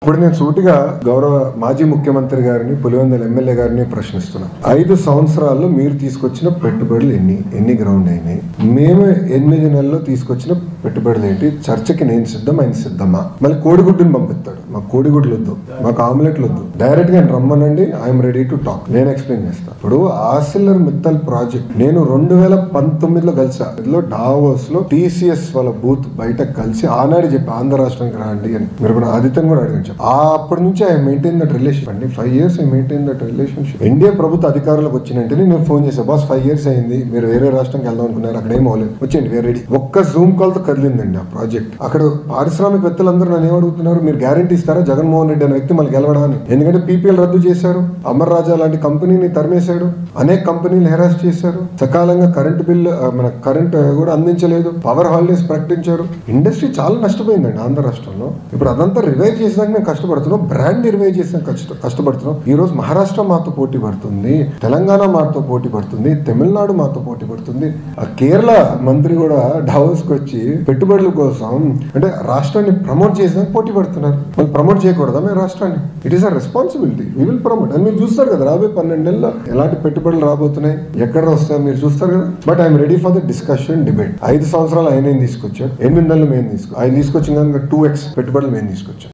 ఇప్పుడు నేను సూటిగా గౌరవ మాజీ ముఖ్యమంత్రి గారిని, పులివెందుల ఎమ్మెల్యే గారిని ప్రశ్నిస్తున్నా. 5 సంవత్సరాల్లో మీరు తీసుకొచ్చిన పెట్టుబడులు ఎన్ని గ్రౌండ్ అయినాయి? మేము 8 నెలల్లో తీసుకొచ్చిన పెట్టుబడులు ఏంటి? చర్చకి నేను సిద్ధం, ఆయన సిద్ధమా? మళ్ళీ కోడిగుడ్డుని పంపిస్తాడు. మాకు కోడిగుడ్లు వద్దు, మాకు ఆమ్లెట్లు వద్దు, డైరెక్ట్ గా రమ్మనండి, ఐఎమ్ రెడీ టు టాక్, నేను ఎక్స్ప్లెయిన్ చేస్తాను. ఇప్పుడు ఆర్సిలర్ మిత్తల్ ప్రాజెక్ట్ నేను 2019లో కలిసా. ఇందులో డావోస్ లో టీసీఎస్ వాళ్ళ బూత్ బయట కలిసి ఆనాడు చెప్పి ఆంధ్ర రాష్ట్రానికి రాండి అని. మీరు కూడా ఆదిత్యని కూడా అడిగాను. అప్పటి నుంచి ఐ మెయింటైన్ దట్ రిలేషన్ అండి. 5 years I maintain that relationship. India ప్రభుత్వ అధికారులకు వచ్చినంటే నేను ఫోన్ చేశాను, బాస్ 5 years అయింది, మీరు వేరే రాష్ట్రానికి వెళ్దాం అనుకున్నారు, అక్కడ ఏం అవ్వలేదు, వచ్చేయండి వేరే రెడీ. ఒక్క జూమ్ కాల్ తో కదిలిందండి ఆ ప్రాజెక్ట్. అక్కడ పారిశ్రామికవేత్తలందరూ నన్ను ఏమడుగుతున్నారు, మీరు గ్యారంటీ ఇస్తారా జగన్మోహన్ రెడ్డి అనే వ్యక్తి మళ్ళీ గెలవడానికి? ఎందుకంటే పీపీఎల్ రద్దు చేశారు, అమర్ రాజా లాంటి కంపెనీని తరిమేశాడు, అనేక కంపెనీలు హెరాస్ చేశారు, సకాలంగా కరెంట్ బిల్లు మన కరెంట్ కూడా అందించలేదు, పవర్ హాలిడేస్ ప్రకటించారు. ఇండస్ట్రీ చాలా నష్టపోయిందండి ఆంధ్ర రాష్ట్రంలో. ఇప్పుడు అదంతా రివైవ్ చేసినాక మేము కష్టపడుతున్నాం, బ్రాండ్ రివైవ్ చేసిన కష్టపడుతున్నాం. ఈ రోజు మహారాష్ట్ర మాతో పోటీ పడుతుంది, తెలంగాణ మాతో పోటీ పడుతుంది, తమిళనాడు మాతో పోటీ పడుతుంది. ఆ కేరళ మంత్రి కూడా డావోస్ కి వచ్చి పెట్టుబడుల కోసం అంటే రాష్ట్రాన్ని ప్రమోట్ చేసినాక పోటీ పడుతున్నారు. వాళ్ళు ప్రమోట్ చేయకూడదా మేము రాష్ట్రాన్ని? It is our responsibility, we will promote. అని మీరు చూస్తారు కదా రాబోయే 12 నెలల్లో ఎలాంటి పెట్టుబడులు రాబోతున్నాయి, ఎక్కడ వస్తాయో మీరు చూస్తారు కదా. But I'm ready for the discussion, debate. 5 సంవత్సరాలు ఆయన ఏం తీసుకొచ్చాడు, 8 నెలలు మేము ఆయన తీసుకొచ్చిన 2x పెట్టుబడులు మేము తీసుకొచ్చాం.